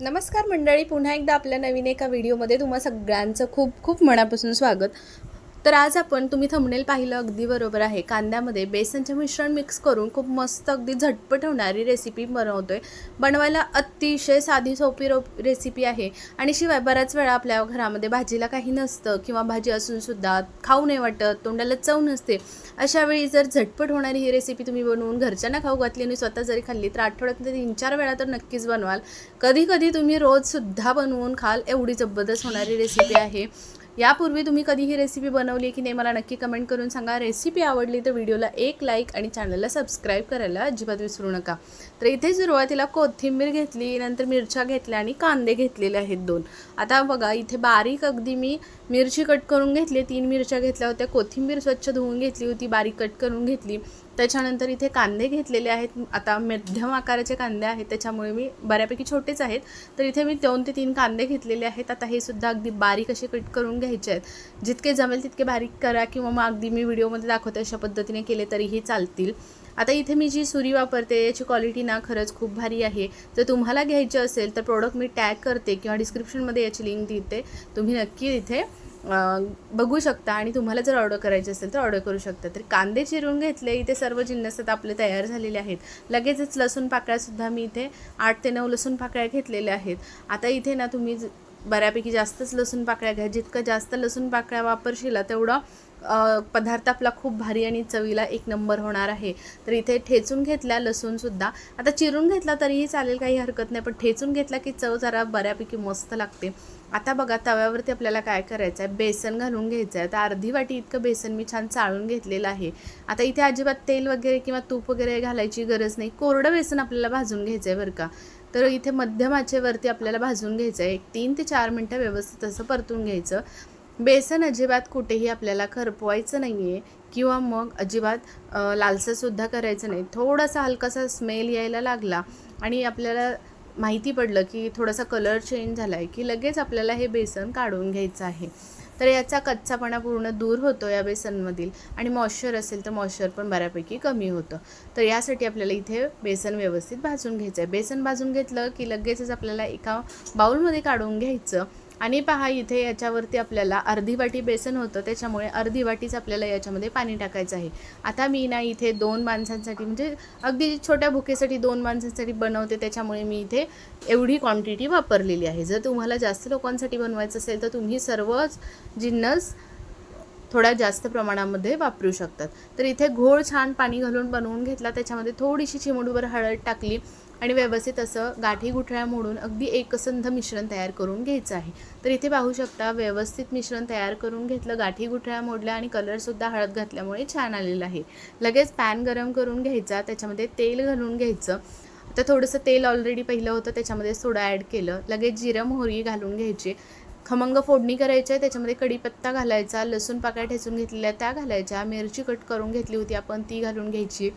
नमस्कार मंडळी, पुन्हा एकदा आपल्या नवीन एका व्हिडिओमध्ये तुम्हा सगळ्यांचं खूप खूप मनापासून स्वागत. तर आज आपण तुम्ही थंबनेल पाहिलं अगदी बरोबर आहे, कांद्यामध्ये बेसनचे मिश्रण मिक्स करून खूप मस्त अगदी झटपट होणारी रेसिपी बनवतोय. बनवायला अतिशय साधी सोपी रेसिपी आहे आणि शिवाय बऱ्याच वेळा आपल्या घरामध्ये भाजीला काही नसतं किंवा भाजी असूनसुद्धा खाऊ नाही वाटत, तोंडाला चव नसते. अशा वेळी जर झटपट होणारी ही रेसिपी तुम्ही बनवून घरच्यांना खाऊ घातली आणि स्वतः जरी खाल्ली तर आठवड्यातून 3-4 वेळा तर नक्कीच बनवाल. कधी कधी तुम्ही रोजसुद्धा बनवून खाल, एवढी जबरदस्त होणारी रेसिपी आहे. यापूर्वी तुम्ही कधी ही रेसिपी बनवली की नाही मला नक्की कमेंट करून सांगा. रेसिपी आवडली तर व्हिडिओला एक लाईक आणि चॅनलला सबस्क्राईब करायला अजिबात विसरू नका. तर इथे सुरुवातीला कोथिंबीर घेतली, नंतर मिरच्या घेतल्या आणि कांदे घेतलेले आहेत 2. आता बघा इथे बारीक अगदी मी मिरची कट करून घेतली, 3 मिरच्या घेतल्या होत्या. कोथिंबीर स्वच्छ धुवून घेतली होती, बारीक कट करून घेतली. त्याच्यानंतर इथे कांदे घेतलेले आहेत. आता मध्यम आकाराचे कांदे आहेत त्याच्यामुळे मी बऱ्यापैकी छोटेच आहेत, तर इथे मी 2 ते 3 कांदे घेतलेले आहेत. आता हे सुद्धा अगदी बारीक असे कट करून घ्यायचे आहेत. जितके जमेल तितके बारीक करा किंवा मग अगदी मी व्हिडिओमध्ये दाखवते अशा पद्धतीने केले तरीही चालतील. आता इथे मी जी सुरी वापरते याची क्वालिटी ना खरंच खूप भारी आहे. जर तुम्हाला घ्यायची असेल तर प्रोडक्ट मी टॅग करते किंवा डिस्क्रिप्शनमध्ये याची लिंक देते, तुम्ही नक्की इथे बघू शकता आणि तुम्हाला जर ऑर्डर करायची असेल तर ऑर्डर करू शकता. तर कांदे चिरून घेतले, इथे सर्व जिन्नस आपले तयार झालेले आहेत. लगेचच लसूण पाकळ्यासुद्धा मी इथे 8 ते 9 लसूण पाकळ्या घेतलेल्या आहेत. आता इथे ना तुम्ही बऱ्यापैकी जास्तच लसूण पाकळ्या घ्या. जितकं जास्त लसूण पाकळ्या वापरशील तेवढा पदार्थ आपला खूप भारी आणि चवीला एक नंबर होणार आहे. तर इथे ठेचून घेतल्या लसूणसुद्धा. आता चिरून घेतला तरीही चालेल, काही हरकत नाही, पण ठेचून घेतला की चव जरा बऱ्यापैकी मस्त लागते. आता बघा तव्यावरती आपल्याला काय करायचं आहे, बेसन घालून घ्यायचं आहे. आता अर्धी वाटी इतकं बेसन मी छान चाळून घेतलेलं आहे. आता इथे अजिबात तेल वगैरे किंवा तूप वगैरे घालायची गरज नाही, कोरडं बेसन आपल्याला भाजून घ्यायचं आहे बरं का. तर इथे मध्यम आचेवरती आपल्याला भाजून घ्यायचं आहे. 3 ते 4 मिनटं व्यवस्थित असं परतून घ्यायचं. बेसन अजिबात कुठेही आपल्याला खरपवायचं नाही आहे किंवा मग अजिबात लालसरसुद्धा करायचं नाही. थोडासा हलकासा स्मेल यायला लागला आणि आपल्याला माहिती पडलं की थोडासा कलर चेंज झाला आहे की लगेच आपल्याला हे बेसन काढून घ्यायचं आहे. तर याचा कच्चापणा पूर्ण दूर होतो या बेसनमधील आणि मॉइश्चर असेल तर मॉइश्चर पण बऱ्यापैकी कमी होतं. तर यासाठी आपल्याला इथे बेसन व्यवस्थित भाजून घ्यायचं आहे. बेसन भाजून घेतलं की लगेचच आपल्याला एका बाउलमध्ये काढून घ्यायचं आणि पहा इथे याच्यावरती आपल्याला अर्धी वाटी बेसन होतं, त्याच्यामुळे अर्धी वाटीच आपल्याला याच्यामध्ये पाणी टाकायचं आहे. आता मी ना इथे 2 माणसांसाठी म्हणजे अगदी छोट्या भुकेसाठी 2 माणसांसाठी बनवते, त्याच्यामुळे मी इथे एवढी क्वांटिटी वापरलेली आहे. जर तुम्हाला जास्त लोकांसाठी बनवायचं असेल तर तुम्ही सर्वच जिन्नस थोड्या जास्त प्रमाणामध्ये वापरू शकतात. तर इथे घोळ छान पाणी घालून बनवून घेतला, त्याच्यामध्ये थोडीशी चिमूटभर हळद टाकली आणि व्यवस्थित असं गाठी गुठळ्या मोडून अगदी एकसंध मिश्रण तयार करून घ्यायचं आहे. तर इथे पाहू शकता व्यवस्थित मिश्रण तयार करून घेतलं, गाठी गुठळ्या मोडल्या आणि कलरसुद्धा हळद घातल्यामुळे छान आलेला आहे. लगेच पॅन गरम करून घ्यायचा, त्याच्यामध्ये तेल घालून घ्यायचं. आता थोडंसं तेल ऑलरेडी पहिलं होतं त्याच्यामध्ये थोडं ॲड केलं. लगेच जिरं मोहरी घालून घ्यायची, खमंग फोडणी करायची आहे. त्याच्यामध्ये कढीपत्ता घालायचा, लसूण पाकळ्या ठेचून घेतलेल्या त्या घालायच्या, मिरची कट करून घेतली होती आपण ती घालून घ्यायची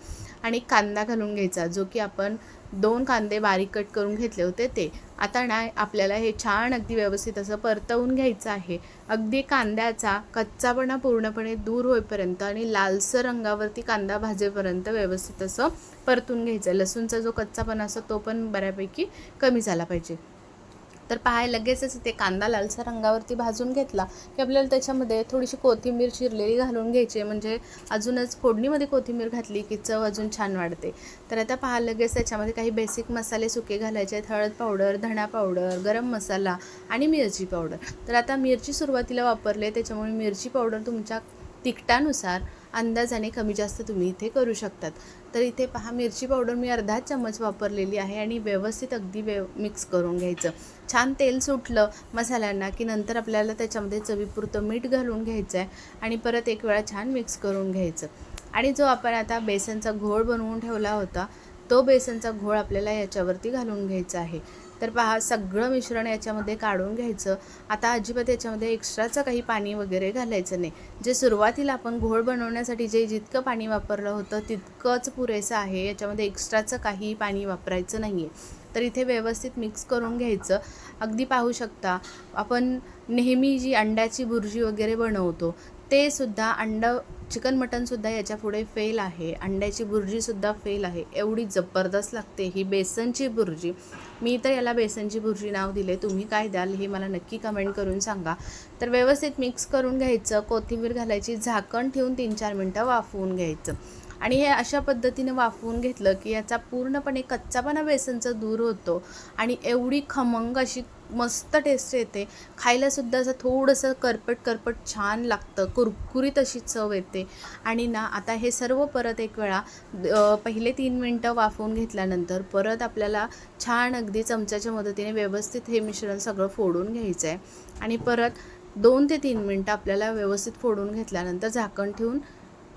आणि कांदा घालून घ्यायचा, जो की आपण 2 कांदे बारीक कट करून घेतले होते ते. आता ना आपल्याला हे छान अगदी व्यवस्थित असं परतवून घ्यायचं आहे. अगदी कांद्याचा कच्चापणा पूर्णपणे दूर होईपर्यंत आणि लालसर रंगावरती कांदा भाजेपर्यंत व्यवस्थित असं परतून घ्यायचं. लसूणचा जो कच्चापणा असतो तो पण बऱ्यापैकी कमी झाला पाहिजे. तर लगेचच ते कांदा लालसर रंगावरती भाजून घेतला की आपल्याला त्याच्यामध्ये थोडीशी कोथिंबीर चिरलेली घालून घ्यायची, म्हणजे अजूनच फोडणीमध्ये कोथिंबीर घातली की चव अजून छान वाढते. तर आता लगेच त्याच्यामध्ये काही बेसिक मसाले सुके घालायचे आहेत. हळद पावडर, धणा पावडर, गरम मसाला आणि मिरची पावडर. तर आता मिरची सुरुवातीला वापरले, त्याच्यामुळे मिरची पावडर तुमच्या तिखटानुसार अंदाजाने कमी जास्त तुम्ही इथे करू शकतात. तर इथे मिरची पावडर मी अर्धा चम्मच वापरलेली आहे आणि व्यवस्थित अगदी मिक्स करून घ्यायचं. छान तेल सुटलं मसाल्यांना की नंतर आपल्याला त्याच्यामध्ये चवीपुरतं मीठ घालून घ्यायचं आहे आणि परत एक वेळा छान मिक्स करून घ्यायचं. आणि जो आपण आता बेसनचा घोळ बनवून ठेवला होता तो बेसनचा घोळ आपल्याला याच्यावरती घालून घ्यायचा आहे. तर सगळं मिश्रण याच्यामध्ये काढून घ्यायचं. आता अजिबात याच्यामध्ये एक्स्ट्राचं काही पाणी वगैरे घालायचं नाही. जे सुरुवातीला आपण घोळ बनवण्यासाठी जितकं पाणी वापरलं होतं तितकंच पुरेसं आहे, याच्यामध्ये एक्स्ट्राचं काही पाणी वापरायचं नाही आहे. तर इथे व्यवस्थित मिक्स करून घ्यायचं. अगदी पाहू शकता आपण नेहमी जी अंड्याची बुर्जी वगैरे बनवतो ते सुद्धा चिकन मटनसुद्धा याच्यापुढे फेल आहे. अंड्याची बुर्जीसुद्धा फेल आहे. एवढी जबरदस्त लागते ही बेसनची बुर्जी. मी तर याला बेसनची बुर्जी नाव दिले. तुम्ही काय द्याल हे मला नक्की कमेंट करून सांगा. तर व्यवस्थित मिक्स करून घ्यायचं, कोथिंबीर घालायची, झाकण ठेवून 3-4 मिनटं वाफवून घ्यायचं. आणि हे अशा पद्धतीने वाफवून घेतलं की याचा पूर्णपणे कच्चापणा बेसनचा दूर होतो आणि एवढी खमंग अशी मस्त टेस्ट येते. खायलासुद्धा असं थोडंसं करपट छान लागतं, कुरकुरीत अशी चव येते. आणि ना आता हे सर्व परत एक वेळा पहिले 3 मिनटं वाफवून घेतल्यानंतर परत आपल्याला छान अगदी चमच्याच्या मदतीने व्यवस्थित हे मिश्रण सगळं फोडून घ्यायचं आहे. आणि परत 2 ते 3 मिनटं आपल्याला व्यवस्थित फोडून घेतल्यानंतर झाकण ठेवून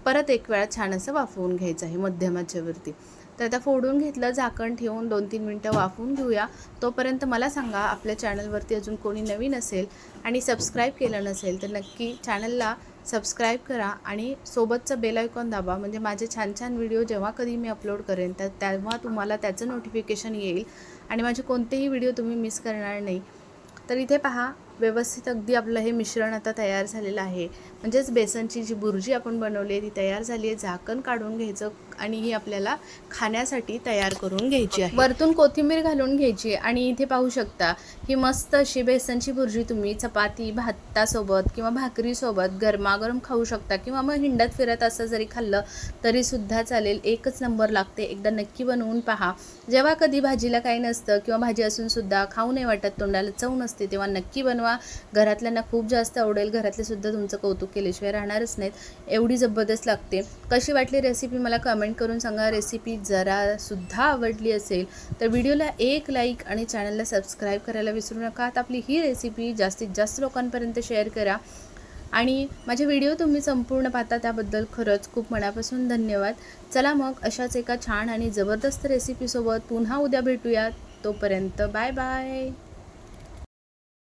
परत एक वेळा छान असं वाफवून घ्यायचं आहे मध्यम आचेवरती. तर आता फोडून घेतलं, झाकण ठेवून 2-3 मिनटं वाफवून घेऊया. तोपर्यंत मला सांगा, आपल्या चॅनलवरती अजून कोणी नवीन असेल आणि सबस्क्राईब केलं नसेल तर नक्की चॅनलला सबस्क्राईब करा आणि सोबतचं बेल आयकॉन दाबा. म्हणजे माझे छान छान व्हिडिओ जेव्हा कधी मी अपलोड करेन तर तेव्हा तुम्हाला त्याचं नोटिफिकेशन येईल आणि माझे कोणतेही व्हिडिओ तुम्ही मिस करणार नाही. तर इथे पहा, व्यवस्थित अगदी आपलं हे मिश्रण आता तयार झालेलं आहे. म्हणजेच बेसनची जी बुर्जी आपण बनवली आहे ती तयार झाली आहे. झाकण काढून घ्यायचं आणि ही आपल्याला खाण्यासाठी तयार करून घ्यायची आहे. वरतून कोथिंबीर घालून घ्यायची. आणि इथे पाहू शकता ही मस्त अशी बेसनची बुर्जी तुम्ही चपाती भातासोबत किंवा भाकरीसोबत गरमागरम खाऊ शकता किंवा मग हिंडत फिरत असं जरी खाल्लं तरीसुद्धा चालेल. एकच नंबर लागते. एकदा नक्की बनवून पहा. जेव्हा कधी भाजीला काही नसतं किंवा भाजी असूनसुद्धा खाऊ नाही वाटत, तोंडाला चव नसते, तेव्हा नक्की बनवा. घरातल्यांना खूप जास्त आवडेल. घरातले सुद्धा तुमचं कौतुक केल्याशिवाय राहणारच नाहीत. एवढी जबरदस्त लागते. कशी वाटली रेसिपी मला कमेंट करून सांगा. रेसिपी जरासुद्धा आवडली असेल तर व्हिडिओला एक लाईक आणि चॅनलला सबस्क्राईब करायला विसरू नका. आता आपली ही रेसिपी जास्तीत जास्त लोकांपर्यंत शेअर करा. आणि माझे व्हिडिओ तुम्ही संपूर्ण पाहता त्याबद्दल खरंच खूप मनापासून धन्यवाद. चला मग अशाच एका छान आणि जबरदस्त रेसिपीसोबत पुन्हा उद्या भेटूया. तोपर्यंत बाय बाय.